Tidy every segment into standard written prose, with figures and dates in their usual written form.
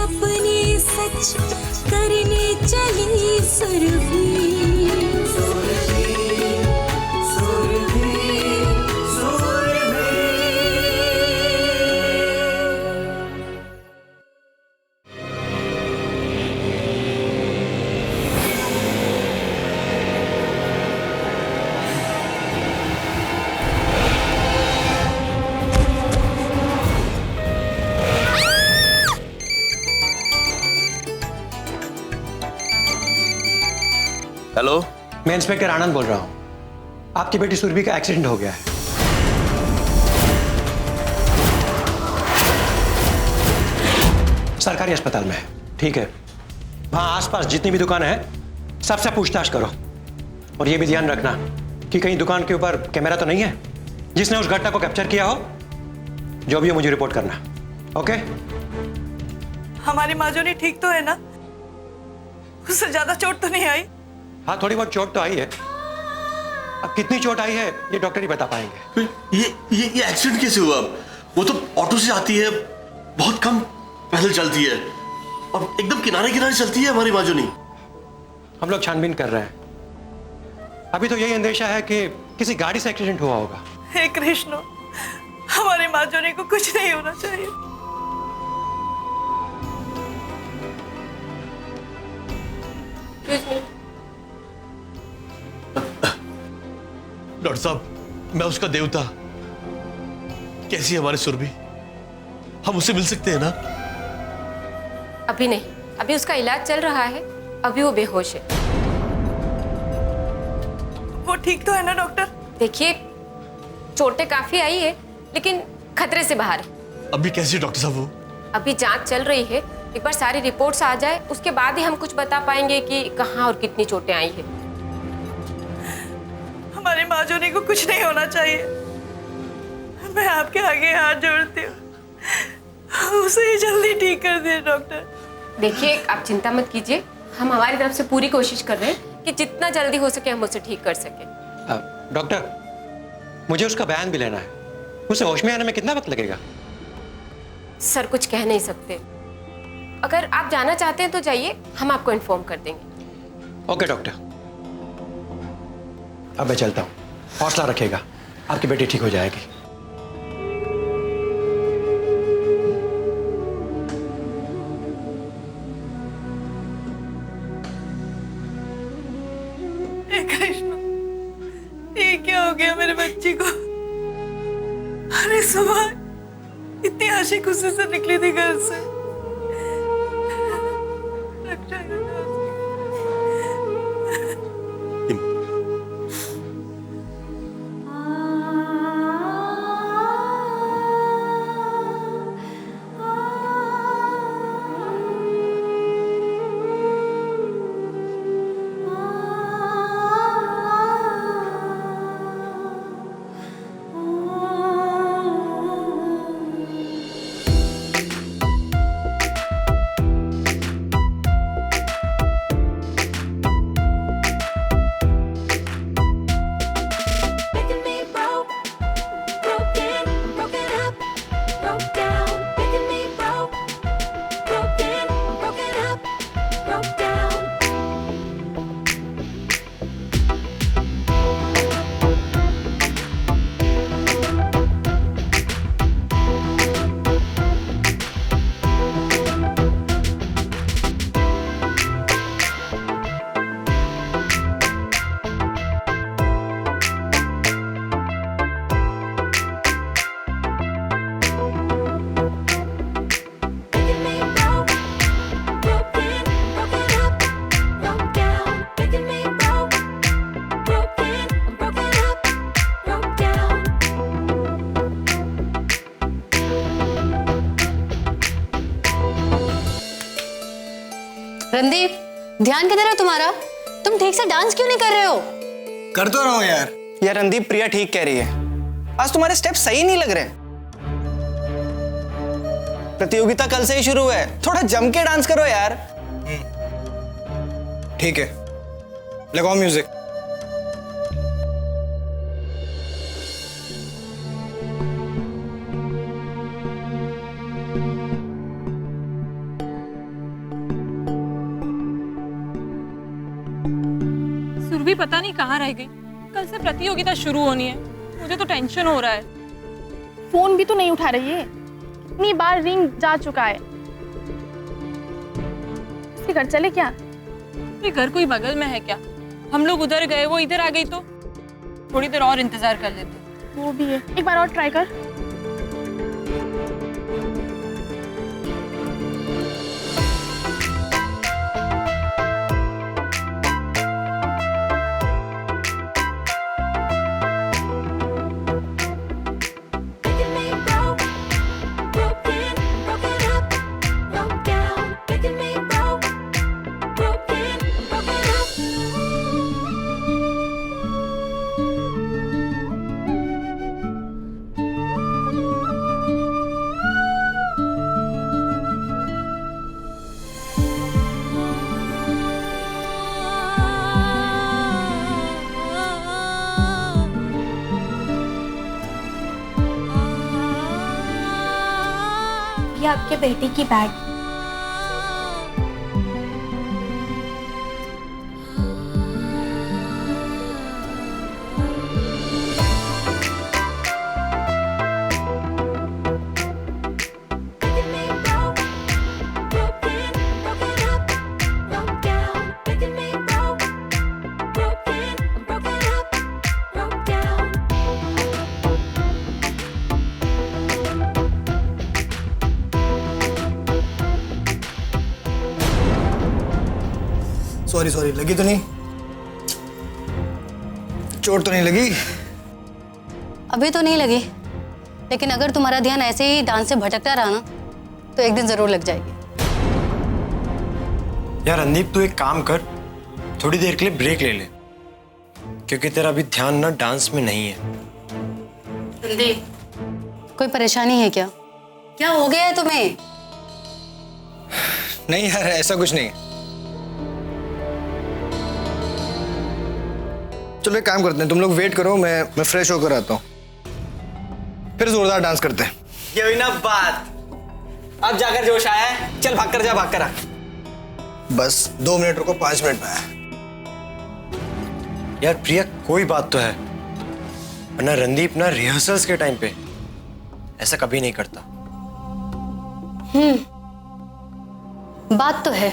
सपने सच करने चली सुरभि। हेलो, मैं इंस्पेक्टर आनंद बोल रहा हूँ। आपकी बेटी सुरभि का एक्सीडेंट हो गया है। सरकारी अस्पताल में है। ठीक है, वहाँ आसपास जितनी भी दुकानें हैं सबसे पूछताछ करो, और ये भी ध्यान रखना कि कहीं दुकान के ऊपर कैमरा तो नहीं है जिसने उस घटना को कैप्चर किया हो। जो भी हो मुझे रिपोर्ट करना। ओके? हमारी माजोनी ठीक तो है ना? उससे ज्यादा चोट तो नहीं आई? हाँ, थोड़ी बहुत चोट तो आई है। अब कितनी चोट आई है ये डॉक्टर ही बता पाएंगे। ये एक्सीडेंट कैसे हुआ? वो तो ऑटो से आती है, बहुत कम पैदल चलती है और एकदम किनारे किनारे चलती है हमारी माजोनी। हम लोग छानबीन कर रहे हैं। अभी तो यही अंदेशा है कि किसी गाड़ी से एक्सीडेंट हुआ होगा। हे कृष्ण, हमारी माजोनी को कुछ नहीं होना चाहिए। डॉक्टर साहब, मैं उसका देवता। कैसी है हमारी सुरभि? हम उससे मिल सकते हैं ना? अभी नहीं, अभी उसका इलाज चल रहा है, अभी वो बेहोश है। वो ठीक तो है ना डॉक्टर? देखिए, चोटें काफी आई है लेकिन खतरे से बाहर है। अभी कैसी डॉक्टर साहब वो? अभी जांच चल रही है, एक बार सारी रिपोर्ट्स आ जाए उसके बाद ही हम कुछ बता पाएंगे कि कहाँ और कितनी चोटें आई है। हमारी माजोनी को कुछ नहीं होना चाहिए। मैं आपके आगे हाथ जोड़ती हूँ, उसे ही जल्दी ठीक कर दिए डॉक्टर। देखिए, आप चिंता मत कीजिए, हम हमारी तरफ से पूरी कोशिश कर रहे हैं कि जितना जल्दी हो सके हम उसे ठीक कर सकें। डॉक्टर, मुझे उसका बयान भी लेना है। उसे होश में आने में कितना वक्त लगेगा? सर, कुछ कह नहीं सकते। अगर आप जाना चाहते हैं तो जाइए, हम आपको इन्फॉर्म कर देंगे। ओके डॉक्टर, अब मैं चलता हूँ। हौसला रखिएगा, आपकी बेटी ठीक हो जाएगी। हे कृष्ण, ये क्या हो गया मेरे बच्ची को? अरे सुबह इतनी हंसी खुशी से निकली थी घर से। रणदीप, ध्यान किधर है तुम्हारा? तुम ठीक से डांस क्यों नहीं कर रहे हो? कर तो रहा हूँ यार। यार रणदीप, प्रिया ठीक कह रही है, आज तुम्हारे स्टेप सही नहीं लग रहे। प्रतियोगिता कल से ही शुरू है, थोड़ा जम के डांस करो यार। ठीक है, लगाओ म्यूजिक। सुरभि पता नहीं कहाँ रह गई। कल से प्रतियोगिता शुरू होनी है, मुझे तो टेंशन हो रहा है। फोन भी तो नहीं उठा रही है, कितनी बार रिंग जा चुका है। उसके घर चले क्या? ये घर कोई बगल में है क्या? हम लोग उधर गए, वो इधर आ गई तो थोड़ी देर और इंतजार कर लेते। वो भी है, एक बार और ट्राई कर। ये आपके बेटे की बैग। सॉरी सॉरी, लगी तो नहीं? चोट तो नहीं लगी? अभी तो नहीं लगी, लेकिन अगर तुम्हारा ध्यान ऐसे ही डांस से भटकता रहा ना तो एक दिन जरूर लग जाएगी। यार रणदीप, तू एक काम कर, थोड़ी देर के लिए ब्रेक ले ले, क्योंकि तेरा अभी ध्यान ना डांस में नहीं है। कोई परेशानी है क्या? क्या हो गया है तुम्हें? नहीं यार, ऐसा कुछ नहीं। चलो एक काम करते हैं, तुम लोग वेट करो, मैं फ्रेश होकर आता हूँ, फिर जोरदार डांस करते हैं। ये हुई ना बात। अब जाकर जोश आया है, चल भाग कर जा, भाग कर आ। बस 2 मिनट रुको, 5 मिनट में आया। यार प्रिया, कोई बात तो है, वरना रणदीप ना रिहर्सल्स के टाइम पे ऐसा कभी नहीं करता। बात तो है,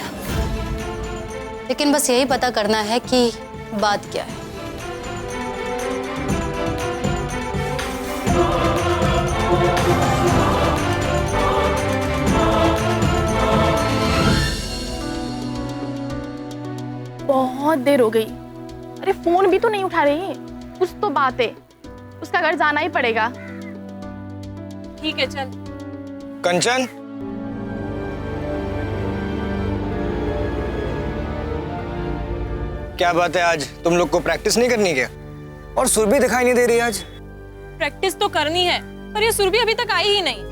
लेकिन बस यही पता करना है कि बात क्या है। बहुत देर हो गई। अरे फोन भी तो नहीं उठा रही है, कुछ तो बात है। उसका घर जाना ही पड़ेगा। ठीक है चल। कंचन, क्या बात है, आज तुम लोग को प्रैक्टिस नहीं करनी क्या? और सुरभि दिखाई नहीं दे रही आज। प्रैक्टिस तो करनी है, पर ये सुरभि अभी तक आई ही नहीं।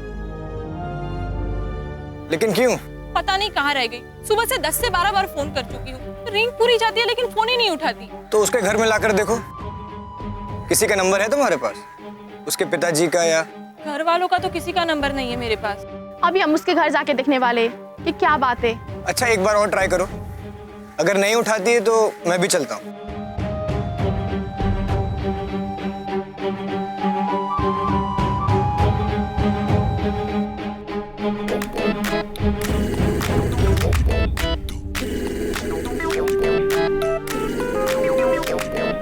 लेकिन क्यों? पता नहीं कहाँ रह गई। सुबह से 10 से 12 बार फोन कर चुकी हूँ, रिंग पूरी जाती है लेकिन फोन ही नहीं उठाती। तो उसके घर में लाकर देखो, किसी का नंबर है तुम्हारे पास? उसके पिताजी का या? घर वालों का तो किसी का नंबर नहीं है मेरे पास। अभी हम उसके घर जाके देखने वाले कि क्या बात है। अच्छा एक बार और ट्राई करो, अगर नहीं उठाती है तो मैं भी चलता हूँ।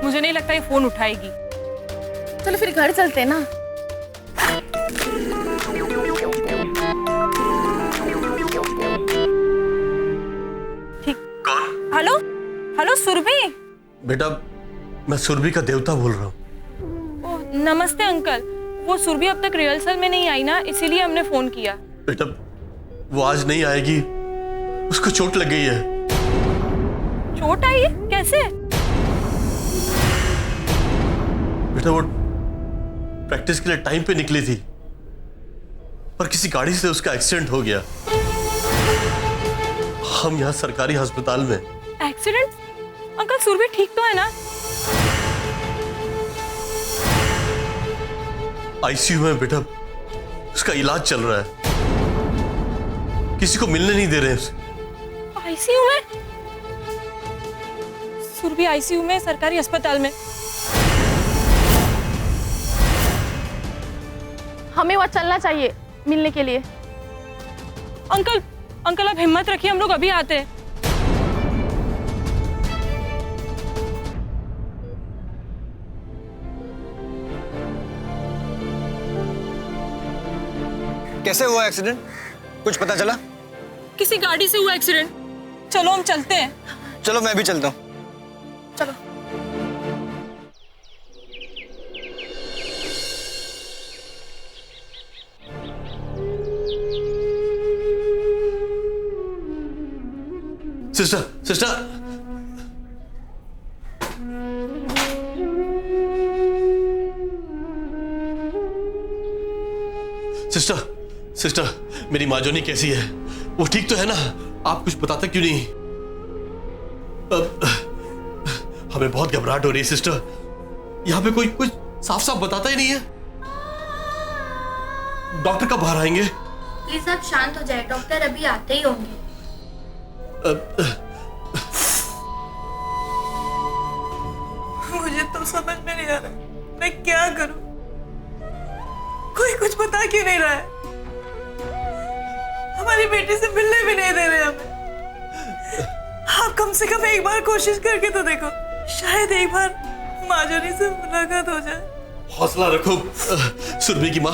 मुझे नहीं लगता ये फोन उठाएगी। चलो फिर घर चलते हैं ना। ठीक। Hello hello Surabhi. बेटा, मैं सुरभि का देवता बोल रहा हूँ। नमस्ते अंकल। वो सुरभि अब तक रिहर्सल में नहीं आई ना, इसीलिए हमने फोन किया। बेटा, वो आज नहीं आएगी, उसको चोट लग गई है। चोट आई है? कैसे? बेटा, वो प्रैक्टिस के लिए टाइम पे निकली थी, पर किसी गाड़ी से उसका एक्सीडेंट हो गया। हम यहाँ सरकारी अस्पताल में। एक्सीडेंट? अंकल सुरभि ठीक तो है ना? आईसीयू में बेटा, उसका इलाज चल रहा है, किसी को मिलने नहीं दे रहे हैं उसे। आईसीयू में? सुरभि आईसीयू में सरकारी अस्पताल में। हमें वहाँ चलना चाहिए मिलने के लिए। अंकल अंकल आप हिम्मत रखिए, हम लोग अभी आते हैं। कैसे हुआ एक्सीडेंट, कुछ पता चला? किसी गाड़ी से हुआ एक्सीडेंट। चलो हम चलते हैं। चलो मैं भी चलता हूँ। चलो। सिस्टर सिस्टर, सिस्टर सिस्टर, मेरी माँ जोनी कैसी है? वो ठीक तो है ना? आप कुछ बताते क्यों नहीं? हमें बहुत घबराहट हो रही है सिस्टर। यहाँ पे कोई कुछ साफ साफ बताता ही नहीं है। डॉक्टर कब बाहर आएंगे? प्लीज आप शांत हो जाए, डॉक्टर अभी आते ही होंगे। मुझे तो समझ में नहीं आ रहा मैं क्या करूं। कोई कुछ बता क्यों नहीं रहा है? हमारी बेटी से मिलने भी नहीं दे रहे हमें। आप कम से कम एक बार कोशिश करके तो देखो, शायद एक बार माँ जोनी से मुलाकात हो जाए। हौसला रखो सुरभि की माँ।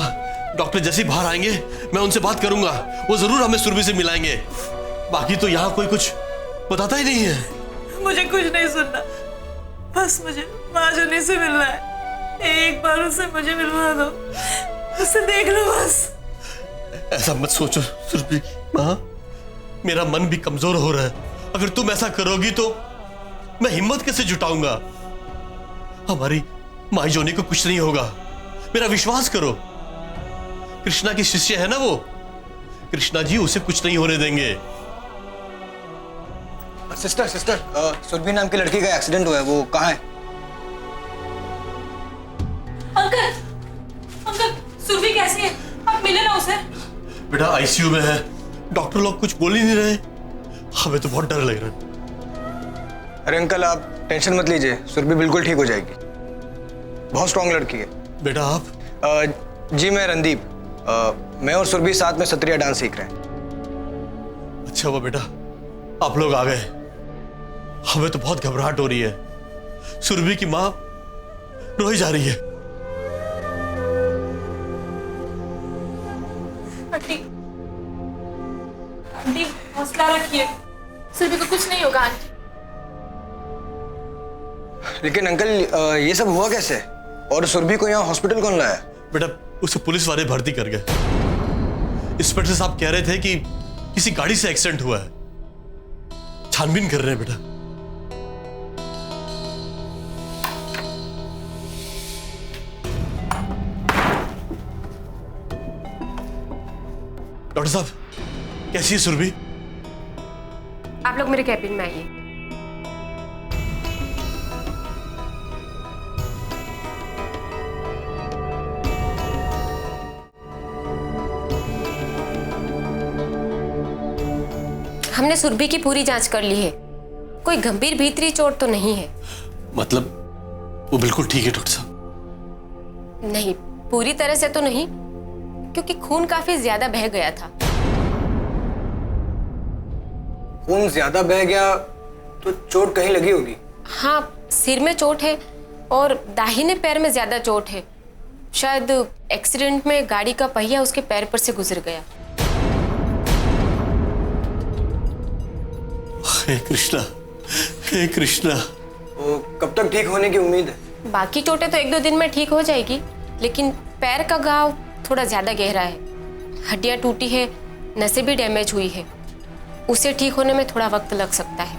डॉक्टर जैसे ही बाहर आएंगे मैं उनसे बात करूंगा, वो जरूर हमें सुरभि से मिलाएंगे। बाकी तो यहाँ कोई कुछ बताता ही नहीं है। मुझे कुछ नहीं सुनना, बस मुझे माँ जोनी से मिलना है। एक बार उससे मुझे मिलवा दो, उससे देख लो बस। ऐसा मत सोचो सुरभि माँ, मेरा मन भी कमजोर हो रहा है। अगर तुम ऐसा करोगी तो मैं हिम्मत कैसे जुटाऊंगा? हमारी माई जोनी को कुछ नहीं होगा, मेरा विश्वास करो। कृष्णा की शिष्य है ना वो, कृष्णा जी उसे कुछ नहीं होने देंगे। सिस्टर सिस्टर, सुरभि नाम की लड़की का एक्सीडेंट हुआ है, वो कहाँ है? अंकल अंकल सुरभि कैसी है? आप मिले ना उसे? बेटा आईसीयू में है, डॉक्टर लोग कुछ बोल ही नहीं रहे। हमें तो बहुत डर लग रहा है। अरे अंकल आप टेंशन मत लीजिए, सुरभि बिल्कुल ठीक हो जाएगी, बहुत स्ट्रांग लड़की है। बेटा आप? जी मैं रणदीप, मैं और सुरभि साथ में सत्रिया डांस सीख रहे हैं। अच्छा हुआ बेटा आप लोग आ गए, हमें तो बहुत घबराहट हो रही है। सुरभि की माँ रोई जा रही है। आंटी हौसला रखिए, सुरभि को कुछ नहीं होगा आंटी। लेकिन अंकल ये सब हुआ कैसे, और सुरभि को यहाँ हॉस्पिटल कौन लाया? बेटा उसे पुलिस वाले भर्ती कर गए। इंस्पेक्टर साहब कह रहे थे कि किसी गाड़ी से एक्सीडेंट हुआ है, छानबीन कर रहे हैं बेटा। डॉक्टर साहब कैसी है सुरभि? आप लोग मेरे कैबिन में आइए। हमने सुरभि की पूरी जांच कर ली है, कोई गंभीर भीतरी चोट तो नहीं है। मतलब वो बिल्कुल ठीक है डॉक्टर साहब? नहीं, पूरी तरह से तो नहीं, क्योंकि खून काफी ज्यादा बह गया था। खून ज्यादा बह गया तो चोट कहीं लगी होगी। हाँ, सिर में चोट है और दाहिने पैर में ज्यादा चोट है। शायद एक्सीडेंट में गाड़ी का पहिया उसके पैर पर से गुजर गया। हे कृष्णा, हे कृष्णा। तो कब तक ठीक होने की उम्मीद है? बाकी चोटें तो 1-2 दिन में ठीक हो जाएगी, लेकिन पैर का घाव थोड़ा ज्यादा गहरा है, हड्डियां टूटी है, नसें भी डैमेज हुई है, उसे ठीक होने में थोड़ा वक्त लग सकता है।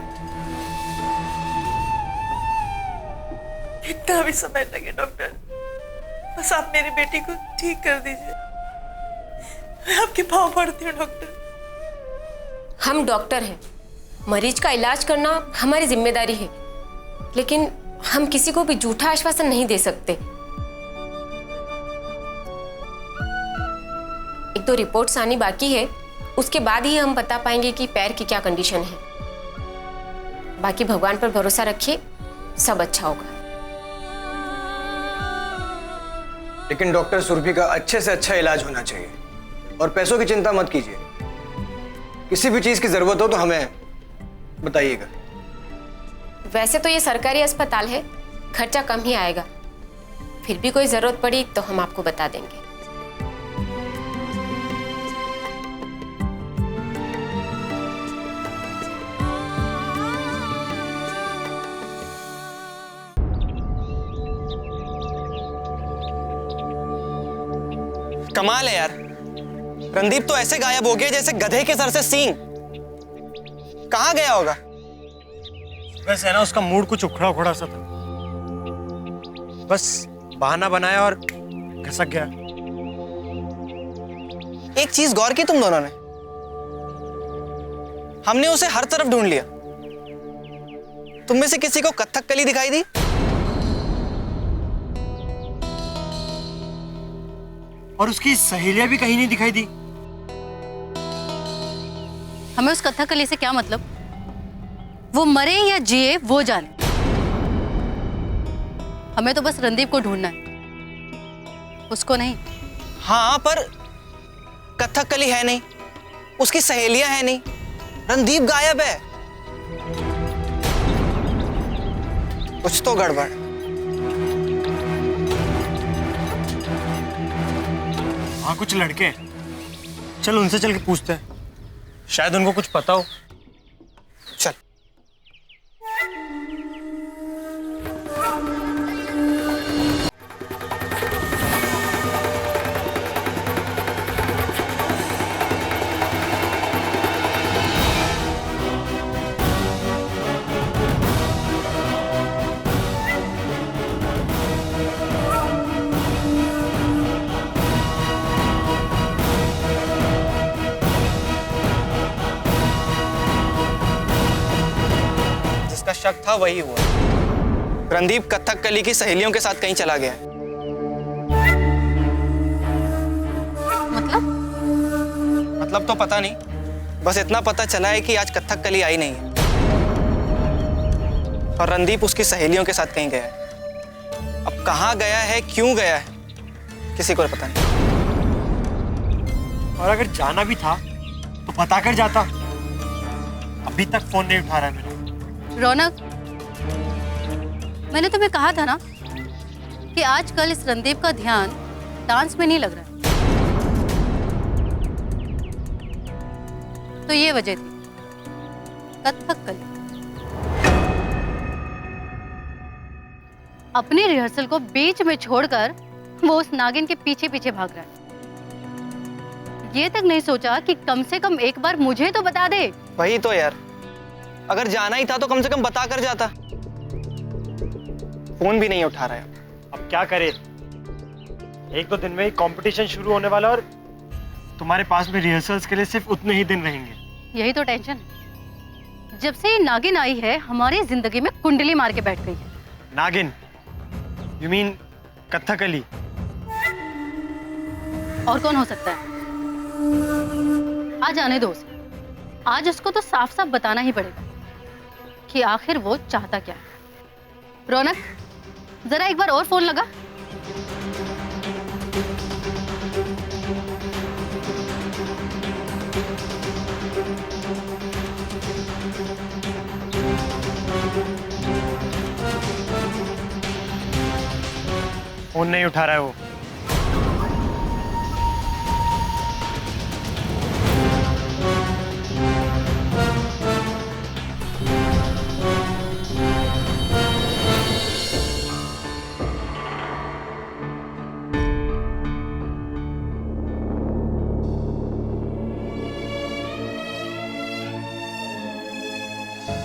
कितना भी समय लगे डॉक्टर, बस आप मेरी बेटी को ठीक कर दीजिए। मैं आपके पाँव पड़ती हूँ डॉक्टर। हम डॉक्टर हैं, मरीज का इलाज करना हमारी जिम्मेदारी है, लेकिन हम किसी को भी झूठा आश्वासन नहीं दे सकते। 1-2 रिपोर्ट्स आनी बाकी है, उसके बाद ही हम बता पाएंगे कि पैर की क्या कंडीशन है। बाकी भगवान पर भरोसा रखिए, सब अच्छा होगा। लेकिन डॉक्टर सुरभि का अच्छे से अच्छा इलाज होना चाहिए और पैसों की चिंता मत कीजिए। किसी भी चीज की जरूरत हो तो हमें बताइएगा। वैसे तो ये सरकारी अस्पताल है, खर्चा कम ही आएगा। फिर भी कोई जरूरत पड़ी तो हम आपको बता देंगे। कमाल है यार, रणदीप तो ऐसे गायब हो गया जैसे गधे के सर से सींग। कहाँ गया होगा? वैसे है ना, उसका मूड कुछ उखड़ा उखड़ा सा था, बस बहाना बनाया और घसक गया। एक चीज गौर की तुम दोनों ने, हमने उसे हर तरफ ढूंढ लिया, तुम में से किसी को कथकली दिखाई दी? और उसकी सहेलियां भी कहीं नहीं दिखाई दी। हमें उस कथकली से क्या मतलब? वो मरे या जिए वो जाने। हमें तो बस रणदीप को ढूंढना है, उसको नहीं। हाँ, पर कथकली है नहीं, उसकी सहेलियां है नहीं, रणदीप गायब है। कुछ तो गड़बड़। हाँ, कुछ लड़के हैं, चल उनसे चल के पूछते हैं, शायद उनको कुछ पता हो। चल। जिसका शक था वही हुआ। रणदीप कथकली की सहेलियों के साथ कहीं चला गया है। मतलब तो पता नहीं, बस इतना पता चला है कि आज कथकली आई नहीं है और रणदीप उसकी सहेलियों के साथ कहीं गया है। अब कहाँ गया है, क्यों गया है, किसी को पता नहीं। और अगर जाना भी था तो बता कर जाता। अभी तक फोन नहीं उठा रहा है मेरा। रौनक, मैंने तुम्हें कहा था ना कि आजकल इस रणदीप का ध्यान डांस में नहीं लग रहा है। तो ये वजह थी, कथकली। अपनी रिहर्सल को बीच में छोड़कर वो उस नागिन के पीछे पीछे भाग रहा है। ये तक नहीं सोचा कि कम से कम एक बार मुझे तो बता दे। वही तो यार, अगर जाना ही था तो कम से कम बता कर जाता। फोन भी नहीं उठा रहा है। अब क्या करे, एक दो दिन में ही कंपटीशन शुरू होने वाला और तुम्हारे पास में रिहर्सल्स के लिए सिर्फ उतने ही दिन रहेंगे। यही तो टेंशन है। जब से ये नागिन आई है हमारी जिंदगी में कुंडली मार के बैठ गई है। नागिन? You mean Kathakali? और कौन हो सकता है? आज आने दो उसे। आज उसको तो साफ साफ बताना ही पड़ेगा कि आखिर वो चाहता क्या है। रौनक, जरा एक बार और फोन लगा। फोन नहीं उठा रहा है वो।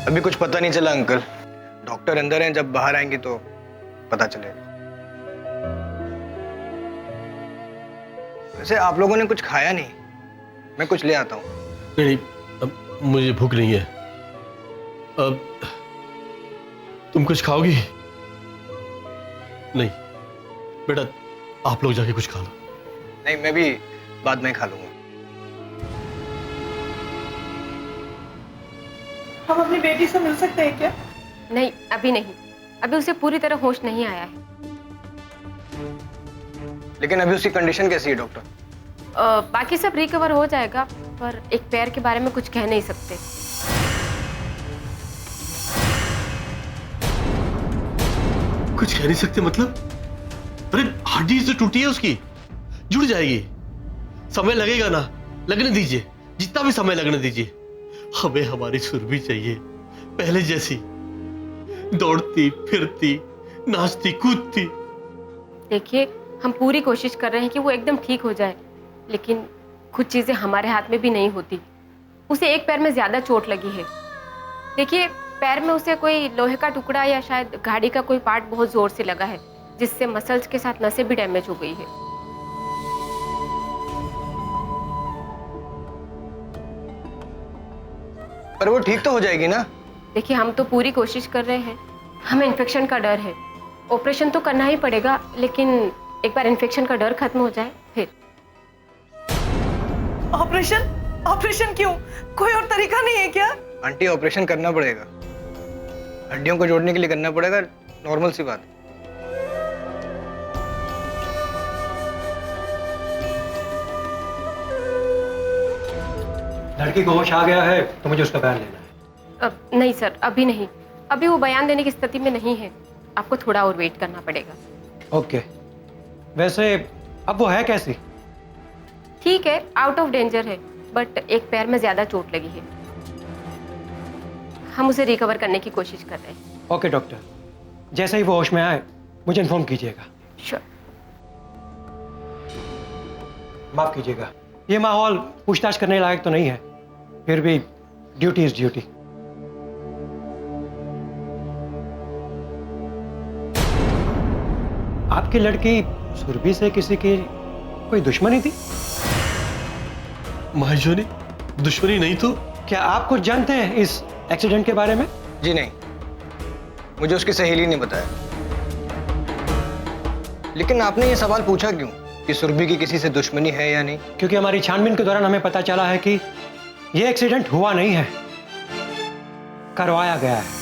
अभी कुछ पता नहीं चला अंकल। डॉक्टर अंदर हैं, जब बाहर आएंगे तो पता चलेगा। वैसे आप लोगों ने कुछ खाया नहीं, मैं कुछ ले आता हूँ। नहीं, अब मुझे भूख नहीं है। अब तुम कुछ खाओगी? नहीं बेटा, आप लोग जाके कुछ खा लो। नहीं, मैं भी बाद में खा लूंगा। हम अपनी बेटी से मिल सकते हैं क्या? नहीं, अभी नहीं। अभी उसे पूरी तरह होश नहीं आया है। लेकिन अभी उसकी कंडीशन कैसी है डॉक्टर? बाकी सब रिकवर हो जाएगा, पर एक पैर के बारे में कुछ कह नहीं सकते। कुछ कह नहीं सकते मतलब? अरे हड्डी तो टूटी है उसकी, जुड़ जाएगी। समय लगेगा ना, लगने दीजिए, जितना भी समय लगने दीजिए। हमें हमारी सुरभि चाहिए, पहले जैसी, दौड़ती फिरती, नाचती कूदती। देखिए, हम पूरी कोशिश कर रहे हैं कि वो एकदम ठीक हो जाए, लेकिन कुछ चीजें हमारे हाथ में भी नहीं होती। उसे एक पैर में ज्यादा चोट लगी है। देखिए, पैर में उसे कोई लोहे का टुकड़ा या शायद गाड़ी का कोई पार्ट बहुत जोर से लगा है, जिससे मसल्स के साथ नसें भी डैमेज हो गई है। पर वो ठीक तो हो जाएगी ना? देखिए, हम तो पूरी कोशिश कर रहे हैं। हमें इन्फेक्शन का डर है। ऑपरेशन तो करना ही पड़ेगा, लेकिन एक बार इन्फेक्शन का डर खत्म हो जाए फिर। ऑपरेशन? ऑपरेशन क्यों? कोई और तरीका नहीं है क्या? आंटी, ऑपरेशन करना पड़ेगा। हड्डियों को जोड़ने के लिए करना पड़ेगा, नॉर्मल सी बात है। लड़की को होश आ गया है तो मुझे उसका बयान लेना है। नहीं सर, अभी नहीं। अभी वो बयान देने की स्थिति में नहीं है। आपको थोड़ा और वेट करना पड़ेगा। ओके। वैसे अब वो है कैसी? ठीक है, आउट ऑफ डेंजर है, बट एक पैर में ज्यादा चोट लगी है। हम उसे रिकवर करने की कोशिश कर रहे हैं। ओके डॉक्टर, जैसे ही वो होश में आए मुझे इन्फॉर्म कीजिएगा। श्योर। माफ कीजिएगा, ये माहौल पूछताछ करने लायक तो नहीं है, फिर भी ड्यूटी इज ड्यूटी। आपकी लड़की सुरभि से किसी की कोई दुश्मनी थी? महाजोनी, दुश्मनी नहीं तो? क्या आप कुछ जानते हैं इस एक्सीडेंट के बारे में? जी नहीं, मुझे उसकी सहेली ने बताया। लेकिन आपने ये सवाल पूछा क्यों कि सुरभि की किसी से दुश्मनी है या नहीं? क्योंकि हमारी छानबीन के दौरान हमें पता चला है कि यह एक्सीडेंट हुआ नहीं है, करवाया गया है।